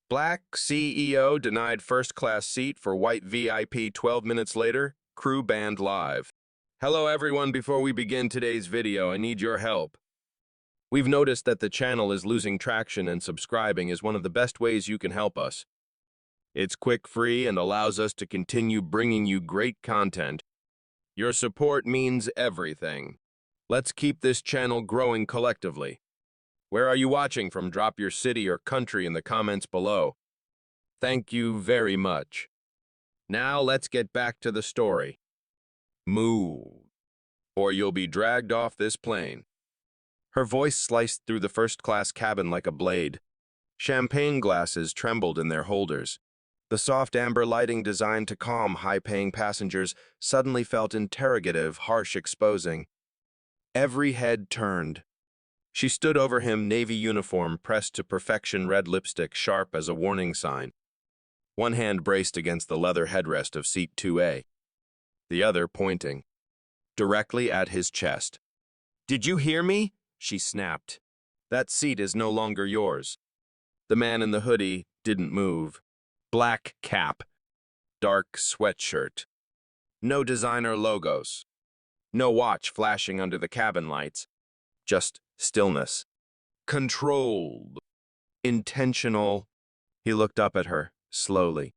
Black CEO denied first-class seat for white VIP 12 minutes later, crew banned live. Hello everyone, before we begin today's video, I need your help. We've noticed that the channel is losing traction and subscribing is one of the best ways you can help us. It's quick, free, and allows us to continue bringing you great content. Your support means everything. Let's keep this channel growing collectively. Where are you watching from? Drop your city or country in the comments below. Thank you very much. Now let's get back to the story. Move, or you'll be dragged off this plane. Her voice sliced through the first-class cabin like a blade. Champagne glasses trembled in their holders. The soft amber lighting designed to calm high-paying passengers suddenly felt interrogative, harsh, exposing. Every head turned. She stood over him, navy uniform pressed to perfection, red lipstick sharp as a warning sign. One hand braced against the leather headrest of seat 2A, the other pointing directly at his chest. "Did you hear me?" she snapped. "That seat is no longer yours." The man in the hoodie didn't move. Black cap, dark sweatshirt. No designer logos. No watch flashing under the cabin lights. Just stillness. Controlled. Intentional. He looked up at her, slowly.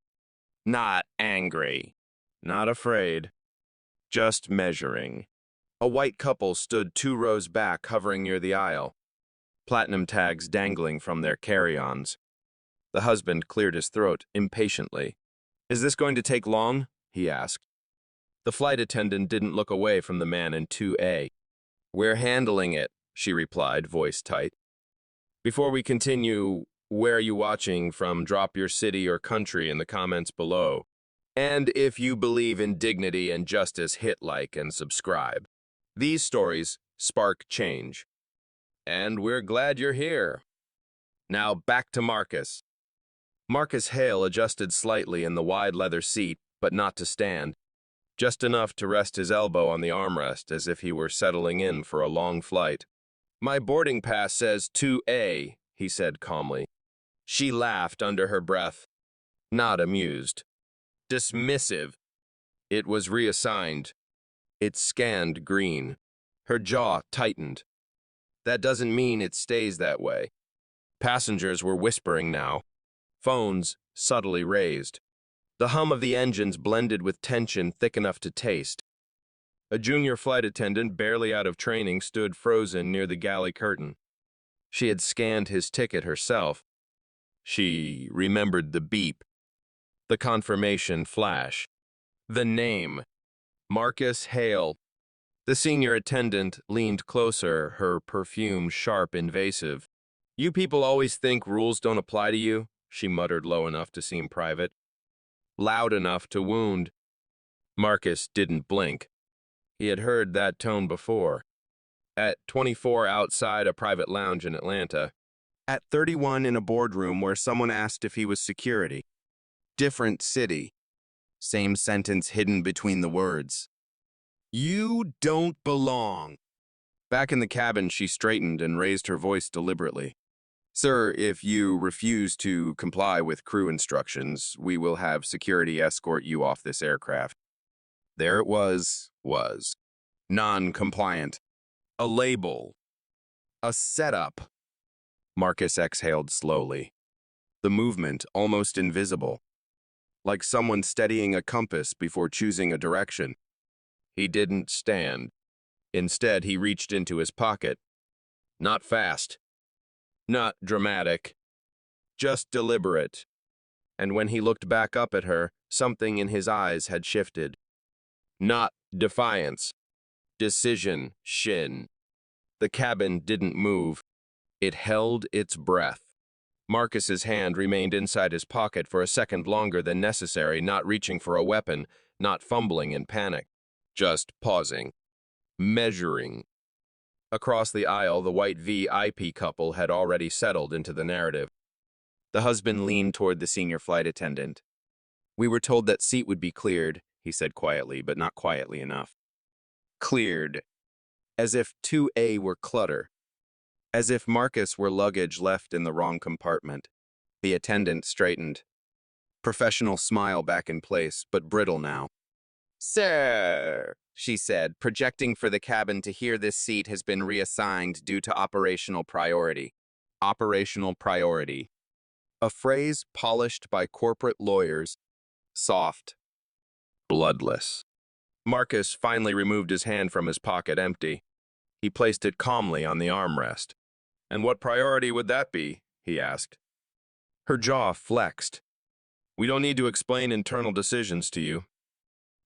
Not angry. Not afraid. Just measuring. A white couple stood 2 rows back, hovering near the aisle. Platinum tags dangling from their carry-ons. The husband cleared his throat impatiently. "Is this going to take long?" he asked. The flight attendant didn't look away from the man in 2A. "We're handling it," she replied, voice tight. Before we continue, where are you watching from? Drop your city or country in the comments below. And if you believe in dignity and justice, hit like and subscribe. These stories spark change. And we're glad you're here. Now back to Marcus. Marcus Hale adjusted slightly in the wide leather seat, but not to stand. Just enough to rest his elbow on the armrest as if he were settling in for a long flight. "My boarding pass says 2A, he said calmly. She laughed under her breath, not amused. Dismissive. It was reassigned. It scanned green. Her jaw tightened. That doesn't mean it stays that way. Passengers were whispering now. Phones subtly raised. The hum of the engines blended with tension thick enough to taste. A junior flight attendant, barely out of training, stood frozen near the galley curtain. She had scanned his ticket herself. She remembered the beep, the confirmation flash, the name, Marcus Hale. The senior attendant leaned closer, her perfume sharp, invasive. "You people always think rules don't apply to you," she muttered low enough to seem private. Loud enough to wound. Marcus didn't blink. He had heard that tone before. At 24 outside a private lounge in Atlanta. At 31 in a boardroom where someone asked if he was security. Different city. Same sentence hidden between the words. "You don't belong." Back in the cabin, she straightened and raised her voice deliberately. "Sir, if you refuse to comply with crew instructions, we will have security escort you off this aircraft." There it was. Non-compliant. A label. A setup. Marcus exhaled slowly. The movement almost invisible. Like someone steadying a compass before choosing a direction. He didn't stand. Instead, he reached into his pocket. Not fast. Not dramatic, just deliberate. And when he looked back up at her, something in his eyes had shifted. Not defiance. Decision, shin. The cabin didn't move. It held its breath. Marcus's hand remained inside his pocket for a second longer than necessary, not reaching for a weapon, not fumbling in panic. Just pausing. Measuring. Across the aisle, the white VIP couple had already settled into the narrative. The husband leaned toward the senior flight attendant. "We were told that seat would be cleared," he said quietly, but not quietly enough. Cleared. As if 2A were clutter. As if Marcus were luggage left in the wrong compartment. The attendant straightened. Professional smile back in place, but brittle now. Sir, she said, projecting for the cabin to hear this seat has been reassigned due to operational priority. Operational priority. A phrase polished by corporate lawyers, soft, bloodless. Marcus finally removed his hand from his pocket empty. He placed it calmly on the armrest. And what priority would that be? He asked. Her jaw flexed. We don't need to explain internal decisions to you.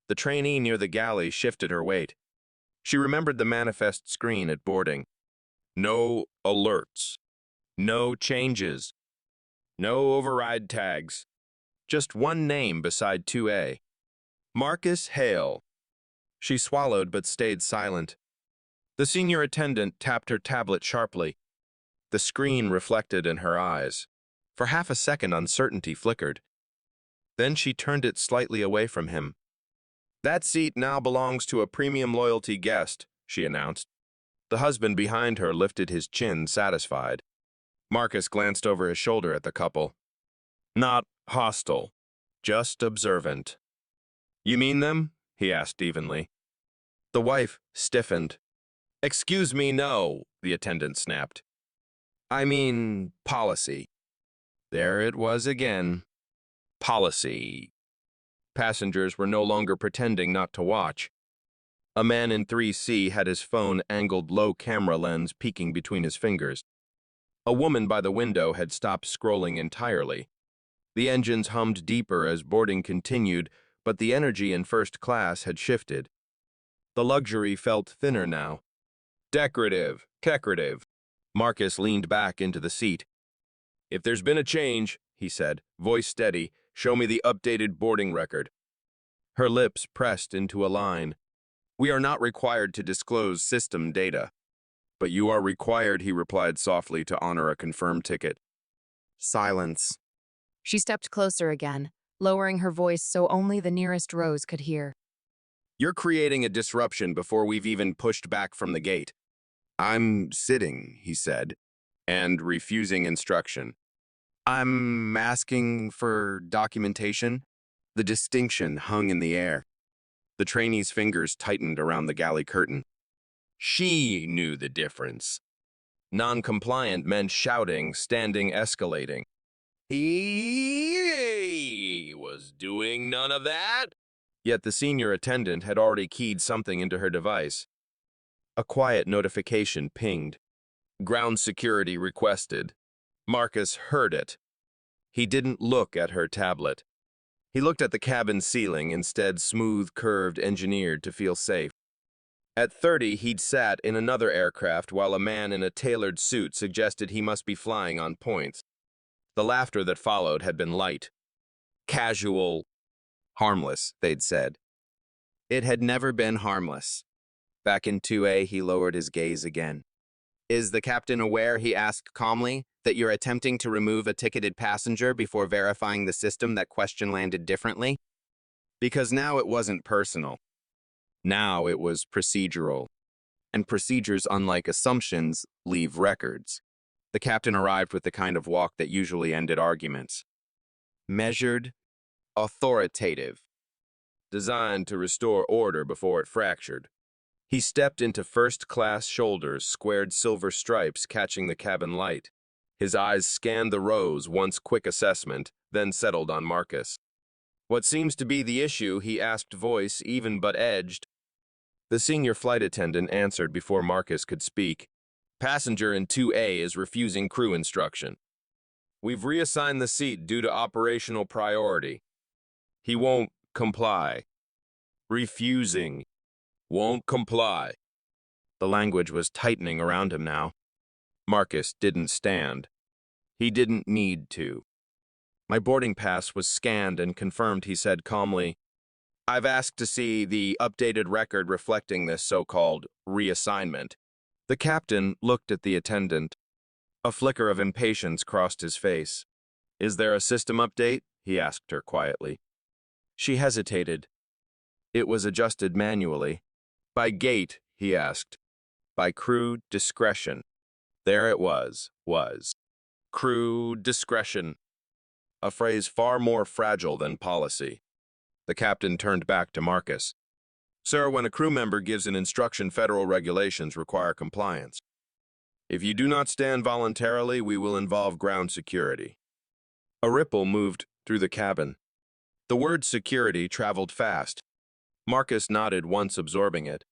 The trainee near the galley shifted her weight. She remembered the manifest screen at boarding. No alerts. No changes. No override tags. Just one name beside 2A. Marcus Hale. She swallowed but stayed silent. The senior attendant tapped her tablet sharply. The screen reflected in her eyes. For half a second, uncertainty flickered. Then she turned it slightly away from him. That seat now belongs to a premium loyalty guest, she announced. The husband behind her lifted his chin, satisfied. Marcus glanced over his shoulder at the couple. Not hostile, just observant. You mean them? He asked evenly. The wife stiffened. Excuse me, no, the attendant snapped. I mean, policy. There it was again. Policy. Passengers were no longer pretending not to watch. A man in 3C had his phone angled low camera lens peeking between his fingers. A woman by the window had stopped scrolling entirely. The engines hummed deeper as boarding continued, but the energy in first class had shifted. The luxury felt thinner now. Decorative. Marcus leaned back into the seat. If there's been a change, he said, voice steady, show me the updated boarding record. Her lips pressed into a line. We are not required to disclose system data. But you are required, he replied softly, to honor a confirmed ticket. Silence. She stepped closer again, lowering her voice so only the nearest rows could hear. You're creating a disruption before we've even pushed back from the gate. I'm sitting, he said, and refusing instruction. I'm asking for documentation. The distinction hung in the air. The trainee's fingers tightened around the galley curtain. She knew the difference. Non-compliant meant shouting, standing, escalating. He was doing none of that. Yet the senior attendant had already keyed something into her device. A quiet notification pinged. Ground security requested. Marcus heard it. He didn't look at her tablet. He looked at the cabin ceiling, instead smooth, curved, engineered to feel safe. At 30, he'd sat in another aircraft while a man in a tailored suit suggested he must be flying on points. The laughter that followed had been light. Casual. Harmless, they'd said. It had never been harmless. Back in 2A, he lowered his gaze again. Is the captain aware, he asked calmly, that you're attempting to remove a ticketed passenger before verifying the system that question landed differently? Because now it wasn't personal. Now it was procedural. And procedures, unlike assumptions, leave records. The captain arrived with the kind of walk that usually ended arguments. Measured, authoritative. Designed to restore order before it fractured. He stepped into first-class shoulders, squared silver stripes catching the cabin light. His eyes scanned the rows, once quick assessment, then settled on Marcus. What seems to be the issue, he asked, voice even but edged. The senior flight attendant answered before Marcus could speak. Passenger in 2A is refusing crew instruction. We've reassigned the seat due to operational priority. He won't comply. Refusing. Won't comply. The language was tightening around him now. Marcus didn't stand. He didn't need to. My boarding pass was scanned and confirmed, he said calmly. I've asked to see the updated record reflecting this so-called reassignment. The captain looked at the attendant. A flicker of impatience crossed his face. Is there a system update? He asked her quietly. She hesitated. It was adjusted manually. By gate, he asked. By crew discretion. There it was. Crew discretion. a phrase far more fragile than policy. The captain turned back to Marcus. Sir, when a crew member gives an instruction, federal regulations require compliance. If you do not stand voluntarily, we will involve ground security. A ripple moved through the cabin. The word security traveled fast. Marcus nodded once, absorbing it.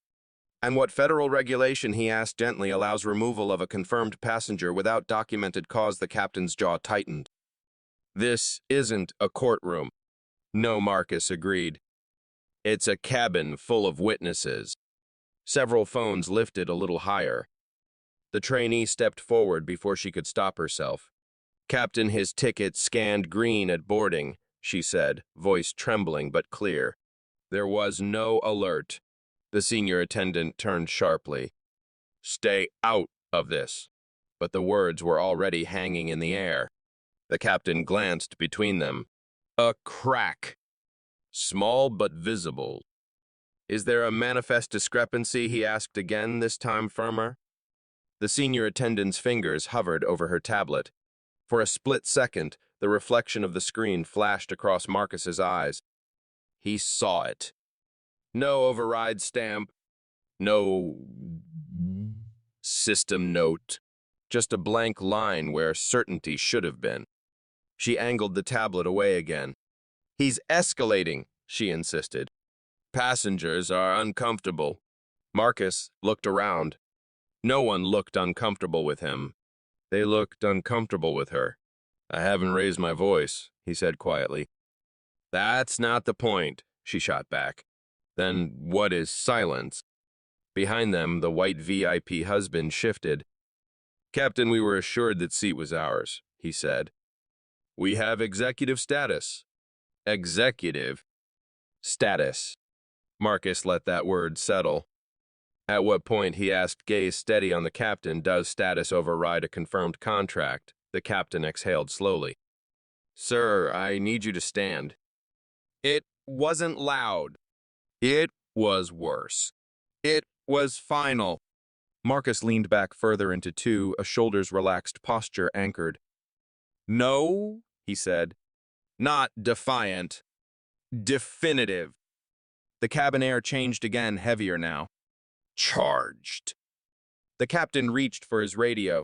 And what federal regulation, he asked gently, allows removal of a confirmed passenger without documented cause? The captain's jaw tightened. This isn't a courtroom. No, Marcus agreed. It's a cabin full of witnesses. Several phones lifted a little higher. The trainee stepped forward before she could stop herself. Captain, his ticket scanned green at boarding, she said, voice trembling but clear. There was no alert. The senior attendant turned sharply. Stay out of this. But the words were already hanging in the air. The captain glanced between them. A crack. Small but visible. Is there a manifest discrepancy? He asked again, this time firmer. The senior attendant's fingers hovered over her tablet. For a split second, the reflection of the screen flashed across Marcus's eyes. He saw it. No override stamp. No system note. Just a blank line where certainty should have been. She angled the tablet away again. He's escalating, she insisted. Passengers are uncomfortable. Marcus looked around. No one looked uncomfortable with him. They looked uncomfortable with her. I haven't raised my voice, he said quietly. That's not the point, she shot back. Then what is silence? Behind them, the white VIP husband shifted. Captain, we were assured that seat was ours, he said. We have executive status. Executive status. Marcus let that word settle. At what point, he asked, gaze steady on the captain, does status override a confirmed contract? The captain exhaled slowly. Sir, I need you to stand. It wasn't loud. It was worse. It was final. Marcus leaned back further into two, a shoulders relaxed posture anchored. No, he said. Not defiant. Definitive. The cabin air changed again, heavier now. Charged. The captain reached for his radio.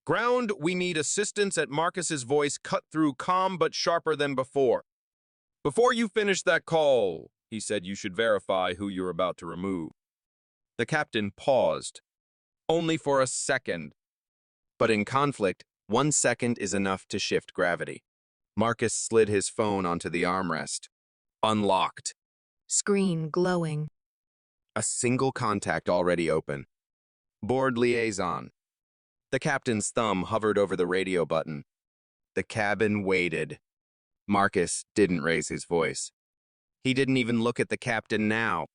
Ground, we need assistance. At Marcus's voice cut through, calm but sharper than before. Before you finish that call, he said, you should verify who you're about to remove. The captain paused. Only for a second. But in conflict, 1 second is enough to shift gravity. Marcus slid his phone onto the armrest. Unlocked. Screen glowing. A single contact already open. Board liaison. The captain's thumb hovered over the radio button. The cabin waited. Marcus didn't raise his voice. He didn't even look at the captain now.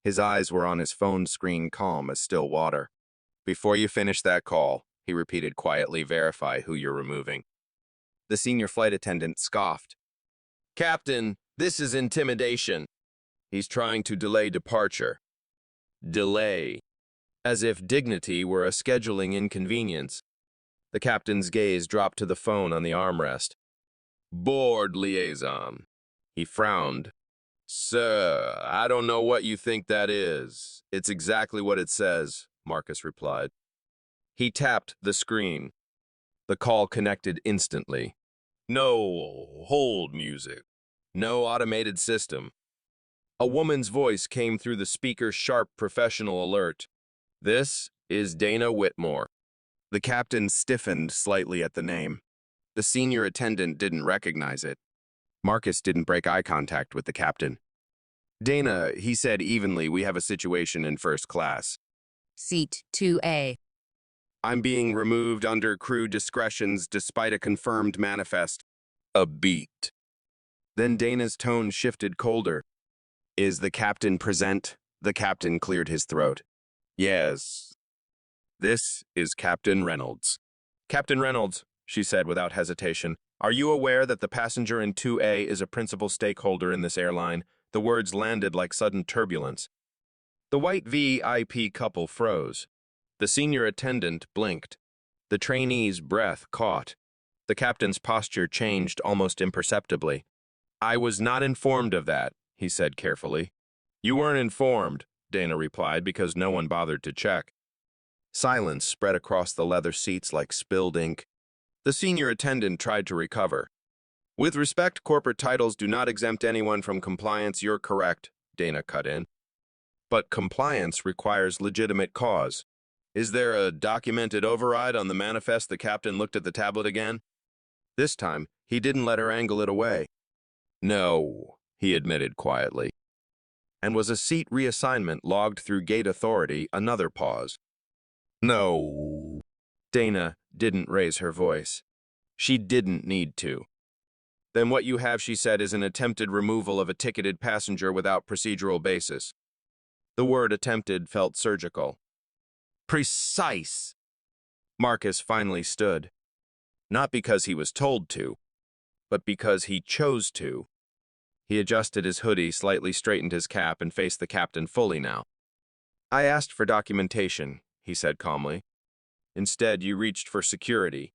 His eyes were on his phone screen, calm as still water. Before you finish that call, he repeated quietly, verify who you're removing. The senior flight attendant scoffed. Captain, this is intimidation. He's trying to delay departure. Delay. As if dignity were a scheduling inconvenience. The captain's gaze dropped to the phone on the armrest. Board liaison. He frowned. Sir, I don't know what you think that is. It's exactly what it says, Marcus replied. He tapped the screen. The call connected instantly. No hold music. No automated system. A woman's voice came through the speaker's sharp professional alert. This is Dana Whitmore. The captain stiffened slightly at the name. The senior attendant didn't recognize it. Marcus didn't break eye contact with the captain. Dana, he said evenly, we have a situation in first class. Seat 2A. I'm being removed under crew discretions despite a confirmed manifest. A beat. Then Dana's tone shifted colder. Is the captain present? The captain cleared his throat. Yes. This is Captain Reynolds. Captain Reynolds, she said without hesitation, are you aware that the passenger in 2A is a principal stakeholder in this airline? The words landed like sudden turbulence. The white VIP couple froze. The senior attendant blinked. The trainee's breath caught. The captain's posture changed almost imperceptibly. "I was not informed of that," he said carefully. "You weren't informed," Dana replied, because no one bothered to check. Silence spread across the leather seats like spilled ink. The senior attendant tried to recover. "With respect, corporate titles do not exempt anyone from compliance. You're correct," Dana cut in. "But compliance requires legitimate cause. Is there a documented override on the manifest?" The captain looked at the tablet again. This time, he didn't let her angle it away. "No," he admitted quietly. "And was a seat reassignment logged through gate authority?" Another pause. "No." Dana didn't raise her voice. She didn't need to. "Then what you have," she said, "is an attempted removal of a ticketed passenger without procedural basis." The word attempted felt surgical. "Precise." Marcus finally stood. Not because he was told to, but because he chose to. He adjusted his hoodie, slightly straightened his cap, and faced the captain fully now. "I asked for documentation," he said calmly. "Instead, you reached for security."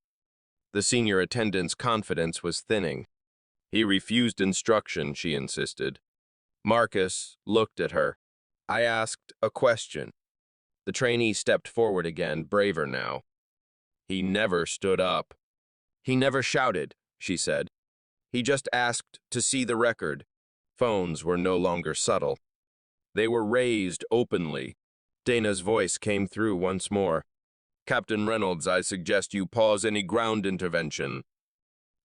The senior attendant's confidence was thinning. "He refused instruction," she insisted. Marcus looked at her. "I asked a question." The trainee stepped forward again, braver now. "He never stood up." "He never shouted," she said. "He just asked to see the record." Phones were no longer subtle. They were raised openly. Dana's voice came through once more. "Captain Reynolds, I suggest you pause any ground intervention.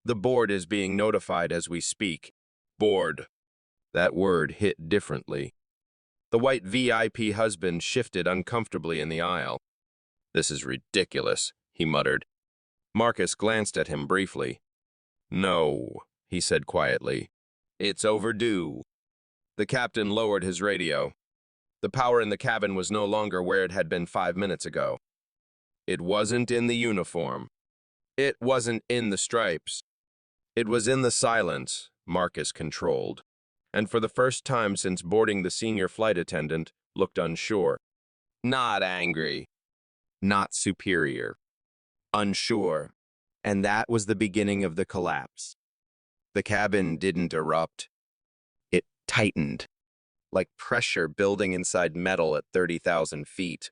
The board is being notified as we speak." Board. That word hit differently. The white VIP husband shifted uncomfortably in the aisle. "This is ridiculous," he muttered. Marcus glanced at him briefly. "No," he said quietly. "It's overdue." The captain lowered his radio. The power in the cabin was no longer where it had been 5 minutes ago. It wasn't in the uniform. It wasn't in the stripes. It was in the silence Marcus controlled. And for the first time since boarding, the senior flight attendant looked unsure. Not angry. Not superior. Unsure. And that was the beginning of the collapse. The cabin didn't erupt. It tightened, like pressure building inside metal at 30,000 feet.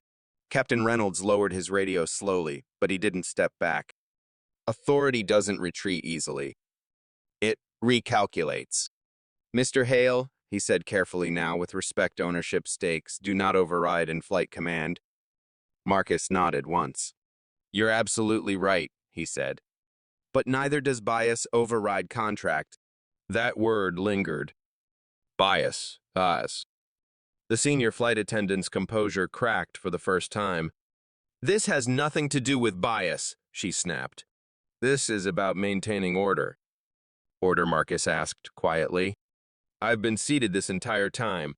Captain Reynolds lowered his radio slowly, but he didn't step back. Authority doesn't retreat easily. It recalculates. "Mr. Hale," he said carefully now, with respect ownership stakes, "do not override in flight command." Marcus nodded once. "You're absolutely right," he said. "But neither does bias override contract." That word lingered. Bias. The senior flight attendant's composure cracked for the first time. "This has nothing to do with bias," she snapped. "This is about maintaining order." "Order?" Marcus asked quietly. "I've been seated this entire time."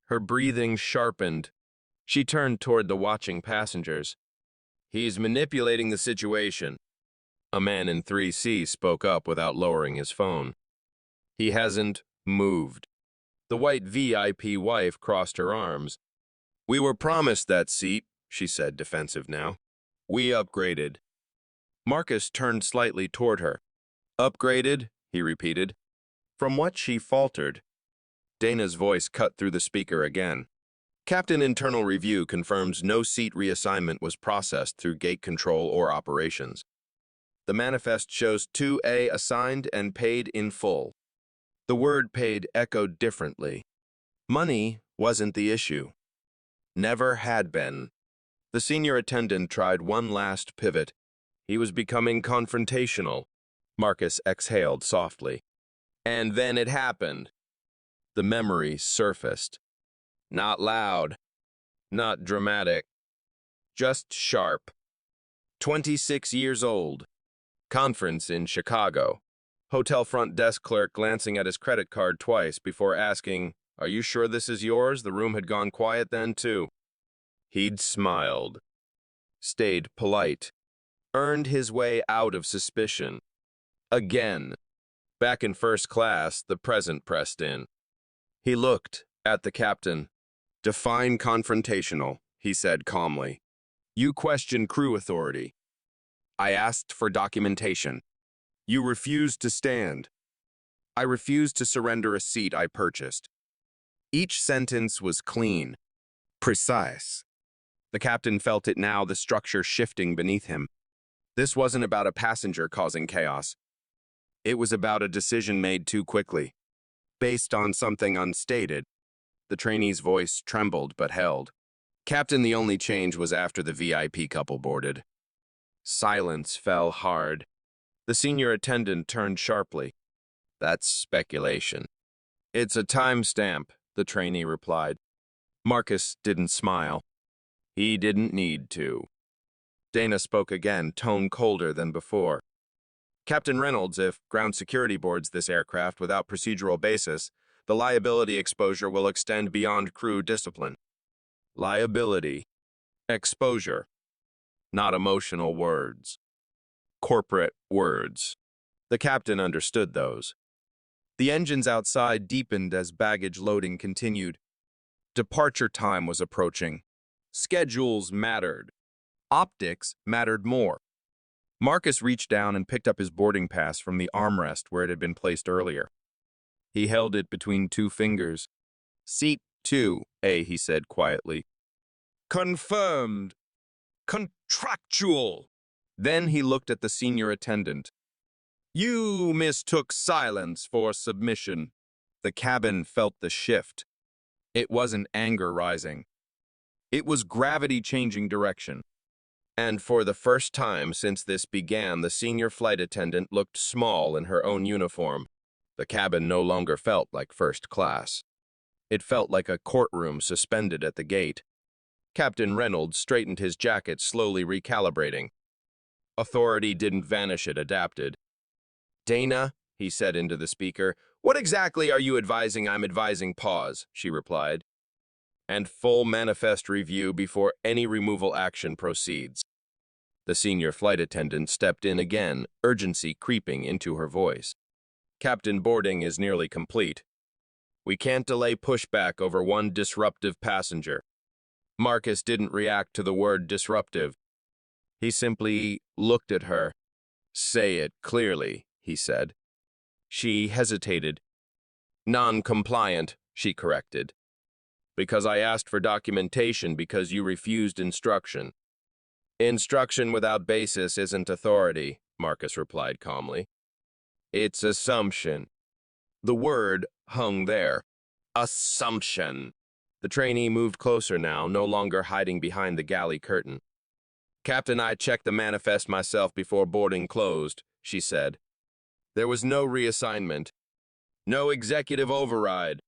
Her breathing sharpened. She turned toward the watching passengers. "He's manipulating the situation." A man in 3C spoke up without lowering his phone. "He hasn't moved." The white VIP wife crossed her arms. "We were promised that seat," she said, defensive now. "We upgraded." Marcus turned slightly toward her. "Upgraded?" he repeated. From what she faltered. Dana's voice cut through the speaker again. "Captain Internal Review confirms no seat reassignment was processed through gate control or operations. The manifest shows 2A assigned and paid in full." The word paid echoed differently. Money wasn't the issue. Never had been. The senior attendant tried one last pivot. He was becoming confrontational. Marcus exhaled softly. "And then it happened." The memory surfaced. Not loud. Not dramatic. Just sharp. 26 years old. Conference in Chicago. Hotel front desk clerk glancing at his credit card twice before asking, "Are you sure this is yours?" The room had gone quiet then, too. He'd smiled. Stayed polite. Earned his way out of suspicion. Again. Back in first class, the present pressed in. He looked at the captain. "Define confrontational," he said calmly. "You question crew authority." "I asked for documentation." You refused to stand. I refused to surrender a seat I purchased. Each sentence was clean, precise. The captain felt it now, the structure shifting beneath him. This wasn't about a passenger causing chaos. It was about a decision made too quickly, based on something unstated. The trainee's voice trembled but held. Captain, the only change was after the VIP couple boarded. Silence fell hard. The senior attendant turned sharply. That's speculation. It's a timestamp, the trainee replied. Marcus didn't smile. He didn't need to. Dana spoke again, tone colder than before. Captain Reynolds, if ground security boards this aircraft without procedural basis, the liability exposure will extend beyond crew discipline. Liability. Exposure. Not emotional words. Corporate words. The captain understood those. The engines outside deepened as baggage loading continued. Departure time was approaching. Schedules mattered. Optics mattered more. Marcus reached down and picked up his boarding pass from the armrest where it had been placed earlier. He held it between two fingers. Seat 2A, he said quietly. Confirmed. Contractual. Then he looked at the senior attendant. You mistook silence for submission. The cabin felt the shift. It wasn't anger rising. It was gravity changing direction. And for the first time since this began, the senior flight attendant looked small in her own uniform. The cabin no longer felt like first class. It felt like a courtroom suspended at the gate. Captain Reynolds straightened his jacket, slowly recalibrating. Authority didn't vanish, it adapted. Dana, he said into the speaker, what exactly are you advising? I'm advising pause, she replied. And full manifest review before any removal action proceeds. The senior flight attendant stepped in again, urgency creeping into her voice. Captain, boarding is nearly complete. We can't delay pushback over one disruptive passenger. Marcus didn't react to the word disruptive. He simply looked at her. Say it clearly, he said. She hesitated. Non-compliant, she corrected. Because I asked for documentation because you refused instruction. Instruction without basis isn't authority, Marcus replied calmly. It's assumption. The word hung there. Assumption. The trainee moved closer now, no longer hiding behind the galley curtain. Captain, I checked the manifest myself before boarding closed, she said. There was no reassignment. No executive override.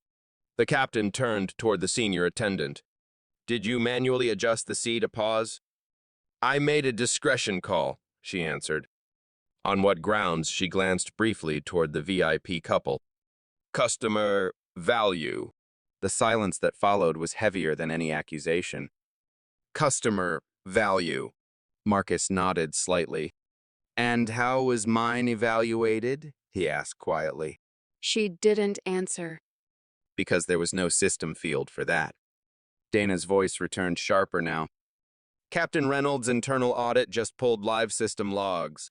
The captain turned toward the senior attendant. Did you manually adjust the seat? A pause? I made a discretion call, she answered. On what grounds? She glanced briefly toward the VIP couple. Customer value. The silence that followed was heavier than any accusation. Customer value. Marcus nodded slightly. And how was mine evaluated? He asked quietly. She didn't answer. Because there was no system field for that. Dana's voice returned sharper now. Captain Reynolds' internal audit just pulled live system logs.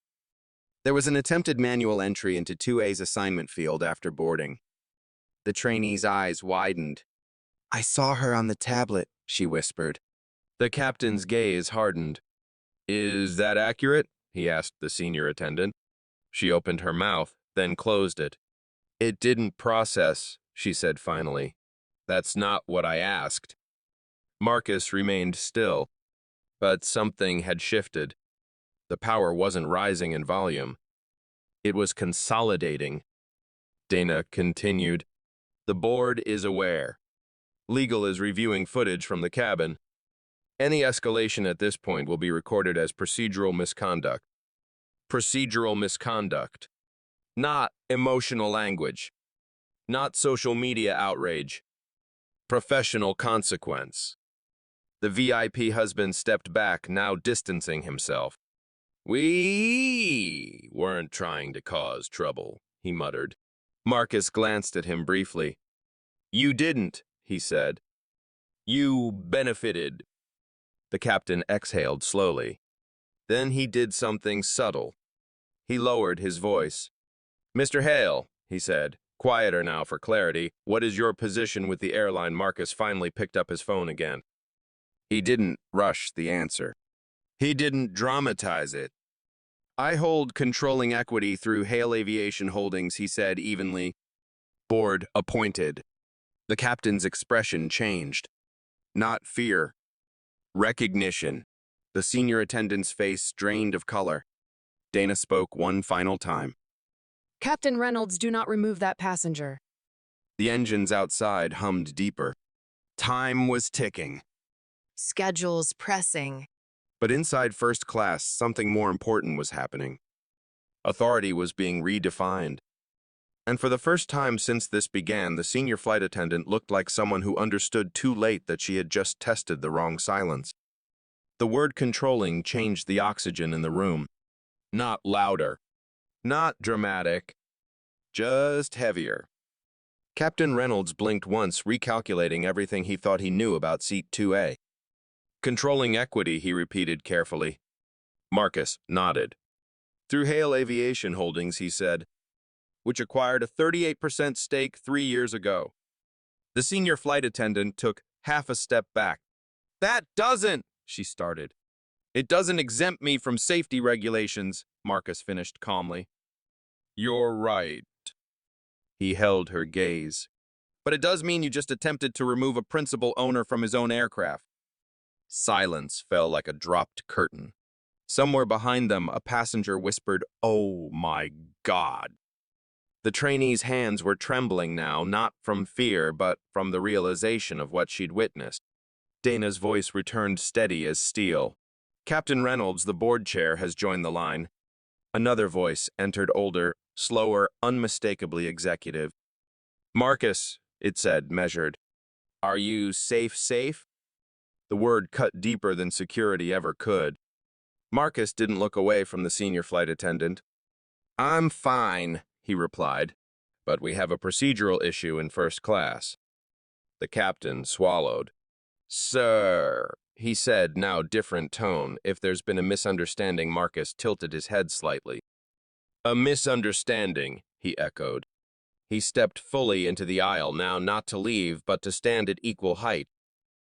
There was an attempted manual entry into 2A's assignment field after boarding. The trainee's eyes widened. I saw her on the tablet, she whispered. The captain's gaze hardened. Is that accurate? He asked the senior attendant. She opened her mouth, then closed it. It didn't process, she said finally. That's not what I asked. Marcus remained still, but something had shifted. The power wasn't rising in volume. It was consolidating. Dana continued. The board is aware. Legal is reviewing footage from the cabin. Any escalation at this point will be recorded as procedural misconduct. Procedural misconduct. Not emotional language. Not social media outrage. Professional consequence. The VIP husband stepped back, now distancing himself. We weren't trying to cause trouble, he muttered. Marcus glanced at him briefly. You didn't, he said. You benefited. The captain exhaled slowly. Then he did something subtle. He lowered his voice. "Mr. Hale," he said, quieter now for clarity, "what is your position with the airline?" Marcus finally picked up his phone again. He didn't rush the answer. He didn't dramatize it. "I hold controlling equity through Hale Aviation Holdings," he said evenly. "Board appointed." The captain's expression changed. Not fear. Recognition. The senior attendant's face drained of color. Dana spoke one final time. Captain Reynolds, do not remove that passenger. The engines outside hummed deeper. Time was ticking. Schedule's pressing. But inside first class, something more important was happening. Authority was being redefined. And for the first time since this began, the senior flight attendant looked like someone who understood too late that she had just tested the wrong silence. The word controlling changed the oxygen in the room. Not louder. Not dramatic. Just heavier. Captain Reynolds blinked once, recalculating everything he thought he knew about Seat 2A. "Controlling equity," he repeated carefully. Marcus nodded. "Through Hale Aviation Holdings," he said, "which acquired a 38% stake 3 years ago." The senior flight attendant took half a step back. "That doesn't," she started. "It doesn't exempt me from safety regulations," Marcus finished calmly. "You're right." He held her gaze. "But it does mean you just attempted to remove a principal owner from his own aircraft." Silence fell like a dropped curtain. Somewhere behind them, a passenger whispered, "Oh my God." The trainee's hands were trembling now, not from fear, but from the realization of what she'd witnessed. Dana's voice returned steady as steel. "Captain Reynolds, the board chair, has joined the line." Another voice entered, older, slower, unmistakably executive. "Marcus," it said, measured. "Are you safe?" The word cut deeper than security ever could. Marcus didn't look away from the senior flight attendant. "I'm fine," he replied, "but we have a procedural issue in first class." The captain swallowed. "Sir," he said, now different tone. If there's been a misunderstanding, Marcus tilted his head slightly. "A misunderstanding," he echoed. He stepped fully into the aisle, now not to leave, but to stand at equal height.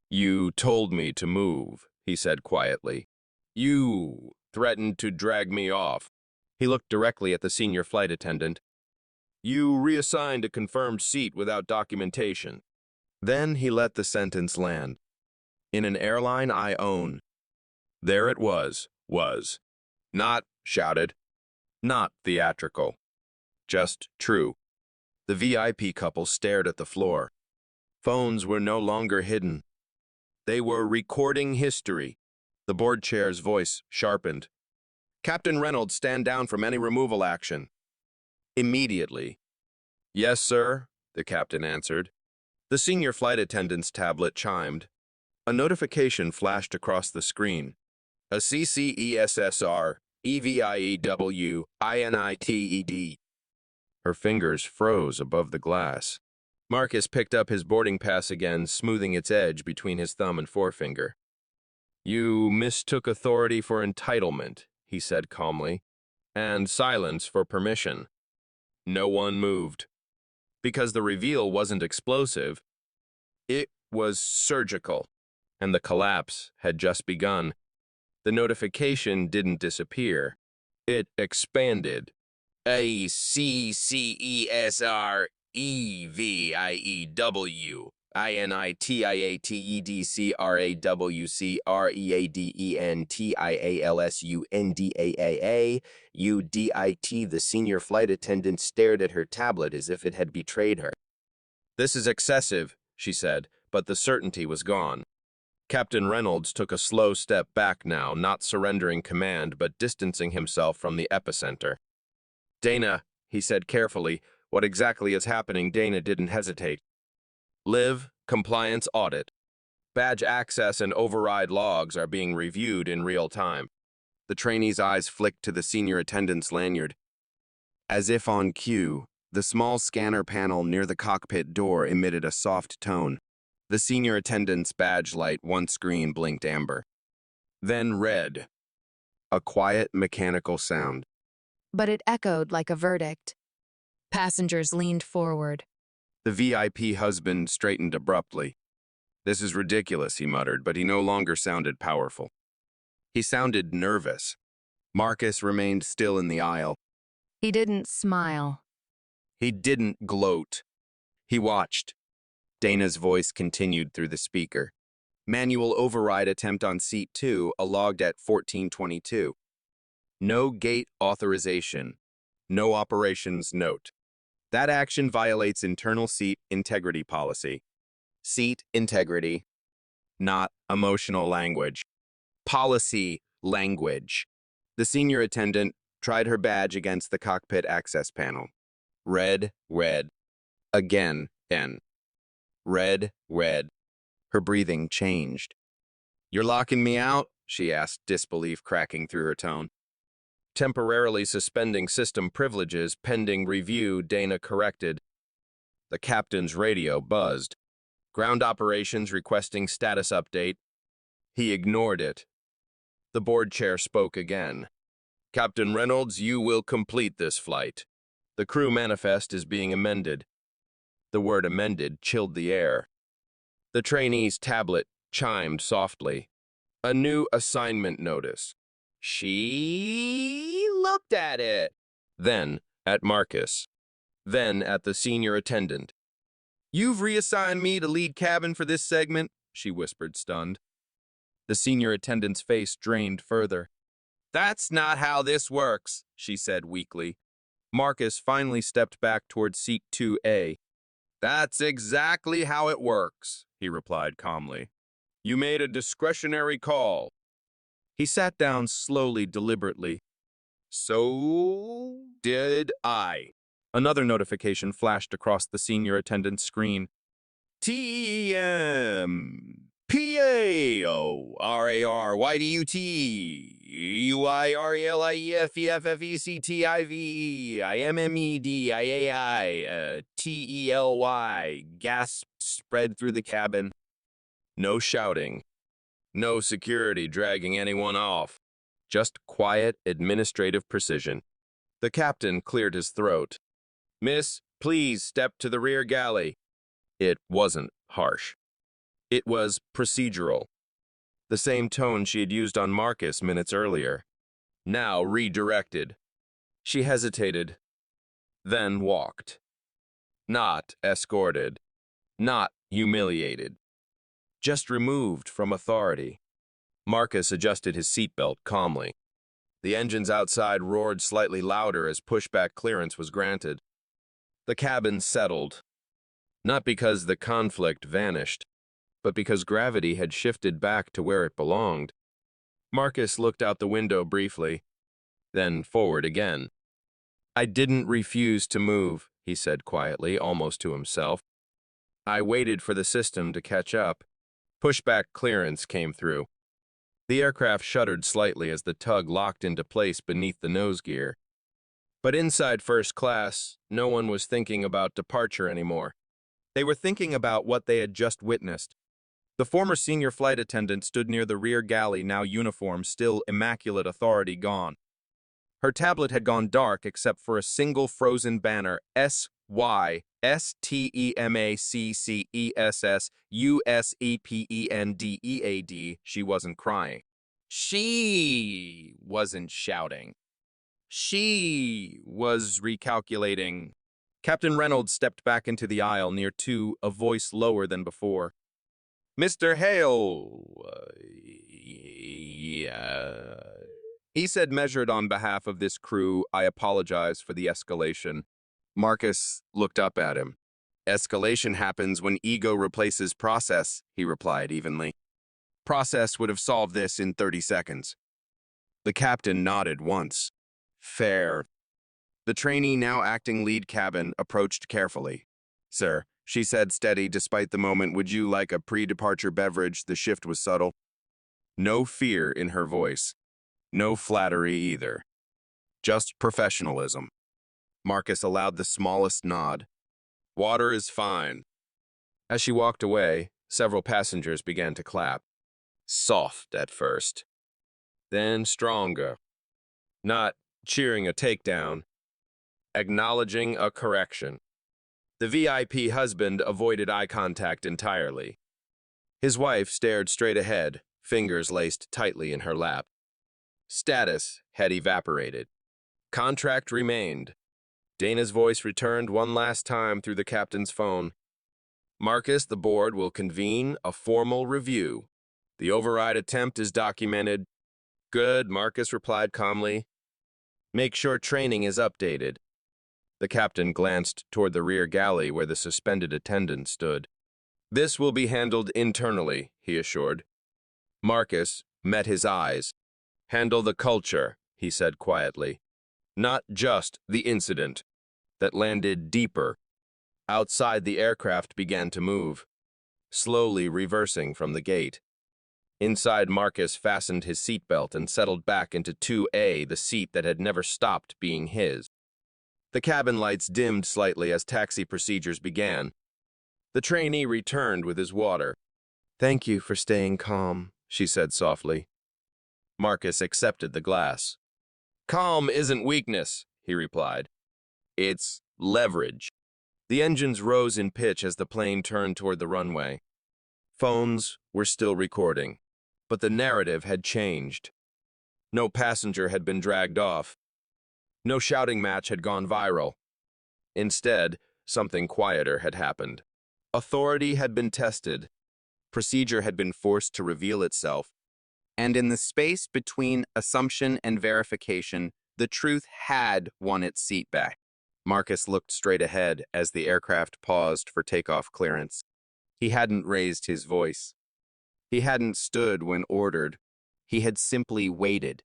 "You told me to move," he said quietly. "You threatened to drag me off." He looked directly at the senior flight attendant. "You reassigned a confirmed seat without documentation." Then he let the sentence land. "In an airline I own." There it was. Not shouted, not theatrical, just true. The VIP couple stared at the floor. Phones were no longer hidden. They were recording history. The board chair's voice sharpened. "Captain Reynolds, stand down from any removal action." Immediately. "Yes, sir," the captain answered. The senior flight attendant's tablet chimed. A notification flashed across the screen. "A CCESSR, EVIEW, INITED. Her fingers froze above the glass. Marcus picked up his boarding pass again, smoothing its edge between his thumb and forefinger. "You mistook authority for entitlement," he said calmly, "and silence for permission." No one moved. Because the reveal wasn't explosive, it was surgical, and the collapse had just begun. The notification didn't disappear. It expanded. "A CCESR EVIEW INITIATEDCRAWCREADENTIALSUNDAAA The senior flight attendant stared at her tablet as if it had betrayed her. "This is excessive," she said, but the certainty was gone. Captain Reynolds took a slow step back now, not surrendering command, but distancing himself from the epicenter. "Dana," he said carefully, "what exactly is happening?" Dana didn't hesitate. "Live, compliance audit. Badge access and override logs are being reviewed in real time." The trainee's eyes flicked to the senior attendant's lanyard. As if on cue, the small scanner panel near the cockpit door emitted a soft tone. The senior attendant's badge light, once green, blinked amber. Then red. A quiet, mechanical sound. but it echoed like a verdict. Passengers leaned forward. The VIP husband straightened abruptly. "This is ridiculous," he muttered, but he no longer sounded powerful. He sounded nervous. Marcus remained still in the aisle. He didn't smile. He didn't gloat. He watched. Dana's voice continued through the speaker. "Manual override attempt on seat 2, logged at 1422. No gate authorization. No operations note. That action violates internal seat integrity policy. Seat integrity, not emotional language. Policy language." The senior attendant tried her badge against the cockpit access panel. Red, red. Again, N. Red, red. Her breathing changed. "You're locking me out?" she asked, disbelief cracking through her tone. "Temporarily suspending system privileges pending review," Dana corrected. The captain's radio buzzed. "Ground operations requesting status update." He ignored it. The board chair spoke again. "Captain Reynolds, you will complete this flight. The crew manifest is being amended." The word amended chilled the air. The trainee's tablet chimed softly. A new assignment notice. She looked at it. Then at Marcus. Then at the senior attendant. "You've reassigned me to lead cabin for this segment," she whispered, stunned. The senior attendant's face drained further. "That's not how this works," she said weakly. Marcus finally stepped back toward seat 2A. "That's exactly how it works," he replied calmly. "You made a discretionary call." He sat down slowly, deliberately. "So did I." Another notification flashed across the senior attendant's screen. TEMPARAYORILIFEFFECTIVEIMMEDIAATELY. Gasp spread through the cabin. No shouting. No security dragging anyone off. Just quiet, administrative precision. The captain cleared his throat. "Miss, please step to the rear galley." It wasn't harsh. It was procedural. The same tone she had used on Marcus minutes earlier. Now redirected. She hesitated, then walked. Not escorted. Not humiliated. Just removed from authority. Marcus adjusted his seatbelt calmly. The engines outside roared slightly louder as pushback clearance was granted. The cabin settled. Not because the conflict vanished, but because gravity had shifted back to where it belonged. Marcus looked out the window briefly, then forward again. "I didn't refuse to move," he said quietly, almost to himself. "I waited for the system to catch up." Pushback clearance came through. The aircraft shuddered slightly as the tug locked into place beneath the nose gear. But inside first class, no one was thinking about departure anymore. They were thinking about what they had just witnessed. The former senior flight attendant stood near the rear galley, now uniform, still immaculate authority gone. Her tablet had gone dark except for a single frozen banner, SYSTEMACCESSUSEPENDEAD. She wasn't crying. She wasn't shouting. She was recalculating. Captain Reynolds stepped back into the aisle near two, a voice lower than before. "Mr. Hale, he said, measured on behalf of this crew, "I apologize for the escalation." Marcus looked up at him. "Escalation happens when ego replaces process," he replied evenly. "Process would have solved this in 30 seconds. The captain nodded once. "Fair." The trainee, now acting lead cabin, approached carefully. "Sir," she said, steady despite the moment, "would you like a pre-departure beverage?" The shift was subtle. No fear in her voice. No flattery either. Just professionalism. Marcus allowed the smallest nod. "Water is fine." As she walked away, several passengers began to clap. Soft at first. Then stronger. Not cheering a takedown, acknowledging a correction. The VIP husband avoided eye contact entirely. His wife stared straight ahead, fingers laced tightly in her lap. Status had evaporated. Contract remained. Dana's voice returned one last time through the captain's phone. Marcus, the board will convene a formal review. The override attempt is documented. Good, Marcus replied calmly. Make sure training is updated. The captain glanced toward the rear galley where the suspended attendant stood. This will be handled internally, he assured. Marcus met his eyes. Handle the culture, he said quietly. Not just the incident. That landed deeper. Outside, the aircraft began to move, slowly reversing from the gate. Inside, Marcus fastened his seatbelt and settled back into 2A, the seat that had never stopped being his. The cabin lights dimmed slightly as taxi procedures began. The trainee returned with his water. Thank you for staying calm, she said softly. Marcus accepted the glass. Calm isn't weakness, he replied. It's leverage. The engines rose in pitch as the plane turned toward the runway. Phones were still recording, but the narrative had changed. No passenger had been dragged off. No shouting match had gone viral. Instead, something quieter had happened. Authority had been tested. Procedure had been forced to reveal itself. And in the space between assumption and verification, the truth had won its seat back. Marcus looked straight ahead as the aircraft paused for takeoff clearance. He hadn't raised his voice. He hadn't stood when ordered. He had simply waited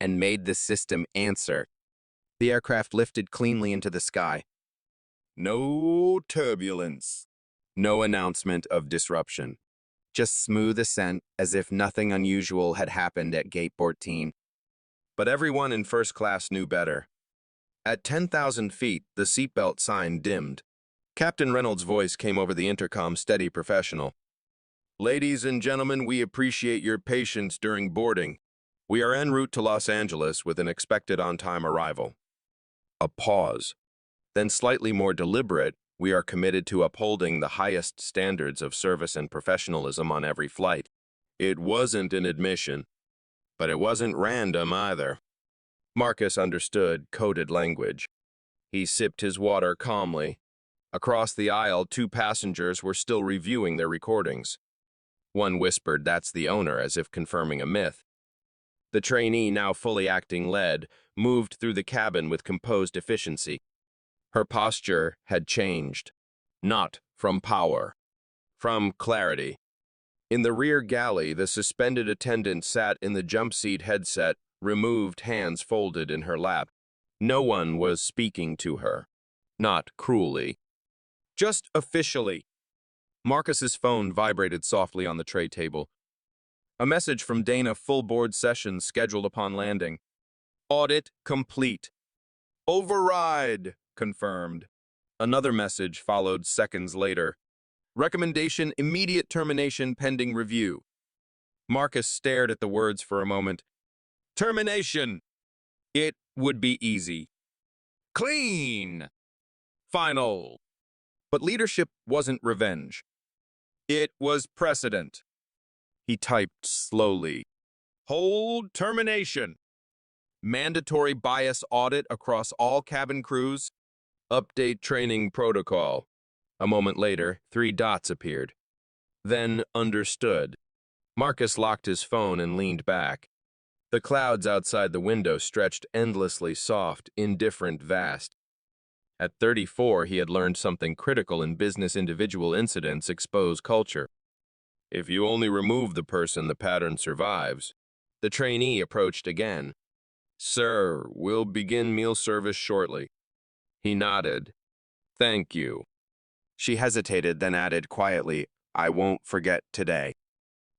and made the system answer. The aircraft lifted cleanly into the sky. No turbulence. No announcement of disruption. Just smooth ascent as if nothing unusual had happened at Gate 14. But everyone in first class knew better. At 10,000 feet, the seatbelt sign dimmed. Captain Reynolds' voice came over the intercom, steady, professional. Ladies and gentlemen, we appreciate your patience during boarding. We are en route to Los Angeles with an expected on-time arrival. A pause. Then slightly more deliberate, we are committed to upholding the highest standards of service and professionalism on every flight. It wasn't an admission, but it wasn't random either. Marcus understood coded language. He sipped his water calmly. Across the aisle, 2 passengers were still reviewing their recordings. One whispered, "That's the owner," as if confirming a myth. The trainee, now fully acting lead, moved through the cabin with composed efficiency. Her posture had changed. Not from power. From clarity. In the rear galley, the suspended attendant sat in the jump seat headset, removed hands folded in her lap. No one was speaking to her. Not cruelly. Just officially. Marcus's phone vibrated softly on the tray table. A message from Dana, full board session scheduled upon landing. Audit complete. Override confirmed. Another message followed seconds later. Recommendation, immediate termination pending review. Marcus stared at the words for a moment. Termination. It would be easy. Clean. Final. But leadership wasn't revenge. It was precedent. He typed slowly. Hold termination. Mandatory bias audit across all cabin crews. Update training protocol. A moment later, 3 dots appeared. Then understood. Marcus locked his phone and leaned back. The clouds outside the window stretched endlessly soft, indifferent, vast. At 34, he had learned something critical in business. Individual incidents expose culture. If you only remove the person, the pattern survives. The trainee approached again. Sir, we'll begin meal service shortly. He nodded. Thank you. She hesitated, then added quietly, I won't forget today.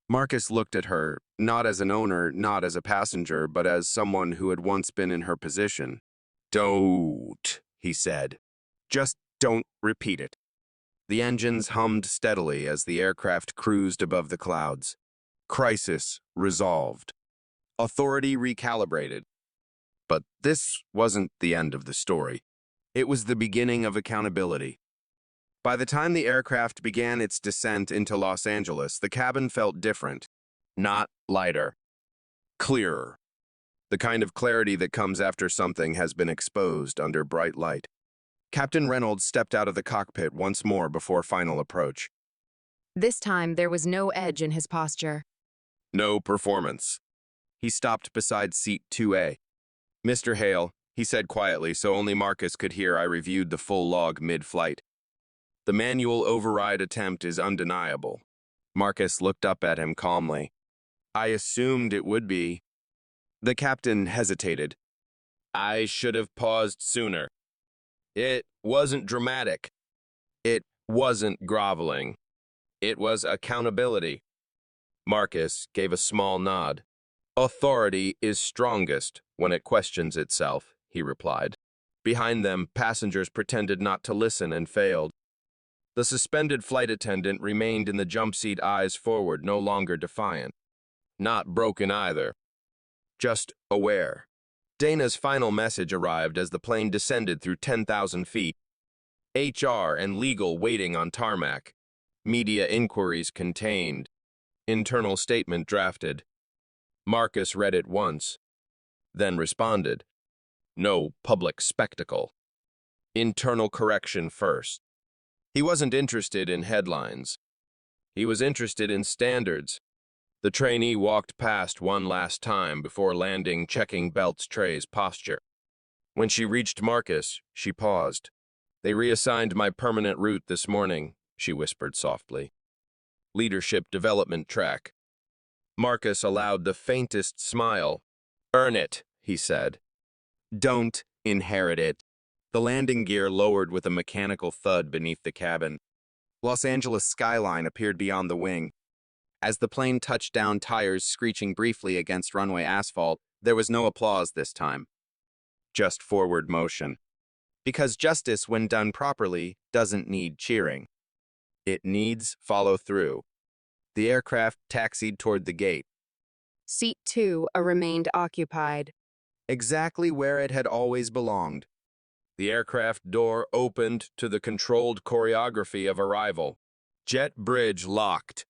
Marcus looked at her, not as an owner, not as a passenger, but as someone who had once been in her position. Don't, he said. Just don't repeat it. The engines hummed steadily as the aircraft cruised above the clouds. Crisis resolved. Authority recalibrated. But this wasn't the end of the story. It was the beginning of accountability. By the time the aircraft began its descent into Los Angeles, the cabin felt different. Not lighter. Clearer. The kind of clarity that comes after something has been exposed under bright light. Captain Reynolds stepped out of the cockpit once more before final approach. This time, there was no edge in his posture. No performance. He stopped beside seat 2A. "Mr. Hale," he said quietly so only Marcus could hear. I reviewed the full log mid-flight. "The manual override attempt is undeniable." Marcus looked up at him calmly. "I assumed it would be." The captain hesitated. "I should have paused sooner. It wasn't dramatic. It wasn't groveling. It was accountability." Marcus gave a small nod. "Authority is strongest when it questions itself," he replied. Behind them, passengers pretended not to listen and failed. The suspended flight attendant remained in the jump seat, eyes forward, no longer defiant. Not broken either. Just aware. Dana's final message arrived as the plane descended through 10,000 feet. HR and legal waiting on tarmac. Media inquiries contained. Internal statement drafted. Marcus read it once, then responded. No public spectacle. Internal correction first. He wasn't interested in headlines. He was interested in standards. The trainee walked past one last time before landing, checking Belt's tray's posture. When she reached Marcus, she paused. "They reassigned my permanent route this morning," she whispered softly. "Leadership development track." Marcus allowed the faintest smile. "Earn it," he said. "Don't inherit it." The landing gear lowered with a mechanical thud beneath the cabin. Los Angeles skyline appeared beyond the wing. As the plane touched down, tires screeching briefly against runway asphalt, there was no applause this time. Just forward motion. Because justice, when done properly, doesn't need cheering. It needs follow-through. The aircraft taxied toward the gate. Seat 2 remained occupied. Exactly where it had always belonged. The aircraft door opened to the controlled choreography of arrival. Jet bridge locked.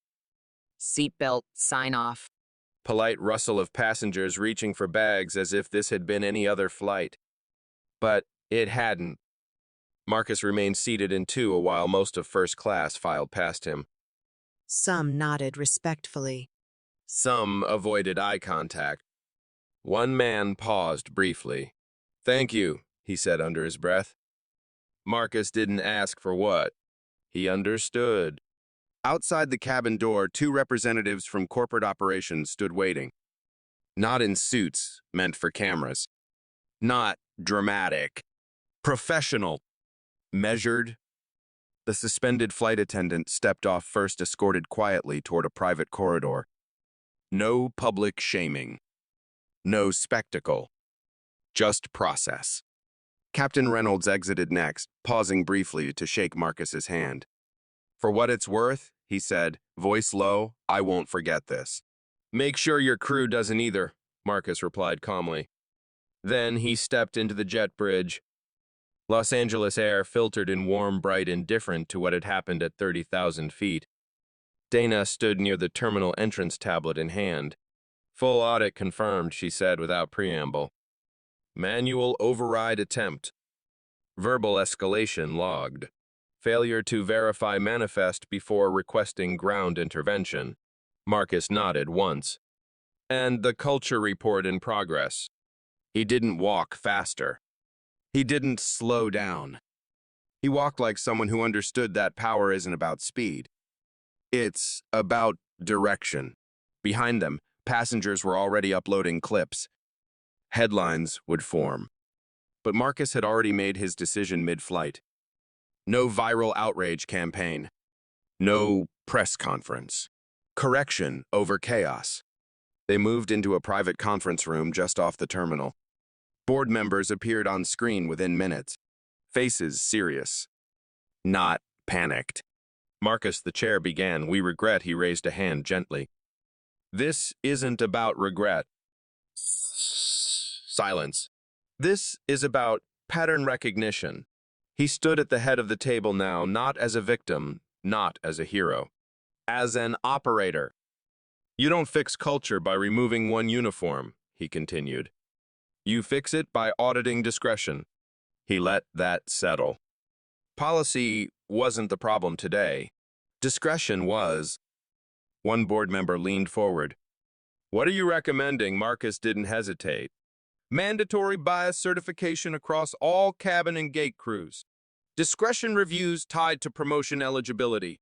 Seatbelt sign off. Polite rustle of passengers reaching for bags as if this had been any other flight. But it hadn't. Marcus remained seated in 2 while most of first class filed past him. Some nodded respectfully. Some avoided eye contact. One man paused briefly. "Thank you," he said under his breath. Marcus didn't ask for what. He understood. Outside the cabin door, 2 representatives from corporate operations stood waiting. Not in suits meant for cameras. Not dramatic. Professional. Measured. The suspended flight attendant stepped off first, escorted quietly toward a private corridor. No public shaming. No spectacle. Just process. Captain Reynolds exited next, pausing briefly to shake Marcus's hand. "For what it's worth," he said, voice low, "I won't forget this." "Make sure your crew doesn't either," Marcus replied calmly. Then he stepped into the jet bridge. Los Angeles air filtered in warm, bright, indifferent to what had happened at 30,000 feet. Dana stood near the terminal entrance tablet in hand. "Full audit confirmed," she said without preamble. "Manual override attempt. Verbal escalation logged. Failure to verify manifest before requesting ground intervention." Marcus nodded once. "And the culture report in progress." He didn't walk faster. He didn't slow down. He walked like someone who understood that power isn't about speed. It's about direction. Behind them, passengers were already uploading clips. Headlines would form. But Marcus had already made his decision mid-flight. No viral outrage campaign. No press conference. Correction over chaos. They moved into a private conference room just off the terminal. Board members appeared on screen within minutes. Faces serious. Not panicked. Marcus, the chair, began. "We regret," he raised a hand gently. "This isn't about regret." Silence. This is about pattern recognition. He stood at the head of the table now, not as a victim, not as a hero, as an operator. You don't fix culture by removing one uniform, he continued. You fix it by auditing discretion. He let that settle. Policy wasn't the problem today. Discretion was. One board member leaned forward. What are you recommending? Marcus didn't hesitate. Mandatory bias certification across all cabin and gate crews. Discretion reviews tied to promotion eligibility.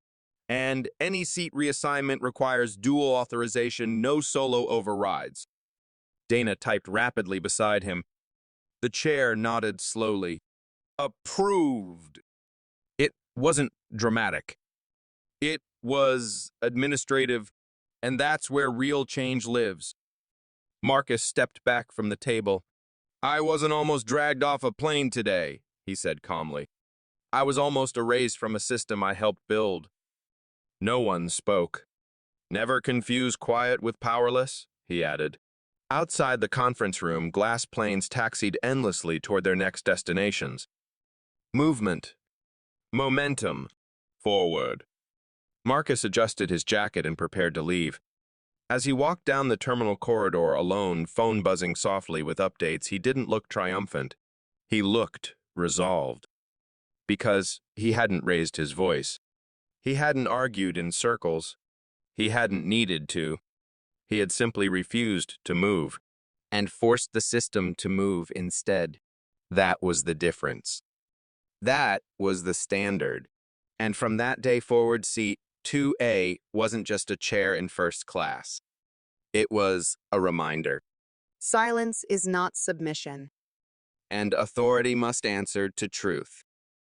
And any seat reassignment requires dual authorization, no solo overrides. Dana typed rapidly beside him. The chair nodded slowly. Approved. It wasn't dramatic. It was administrative, and that's where real change lives. Marcus stepped back from the table. I wasn't almost dragged off a plane today, he said calmly. I was almost erased from a system I helped build. No one spoke. Never confuse quiet with powerless, he added. Outside the conference room, glass planes taxied endlessly toward their next destinations. Movement. Momentum. Forward. Marcus adjusted his jacket and prepared to leave. As he walked down the terminal corridor alone, phone buzzing softly with updates, he didn't look triumphant. He looked resolved. Because he hadn't raised his voice. He hadn't argued in circles. He hadn't needed to. He had simply refused to move, and forced the system to move instead. That was the difference. That was the standard. And from that day forward, seat 2A wasn't just a chair in first class. It was a reminder. Silence is not submission. And authority must answer to truth.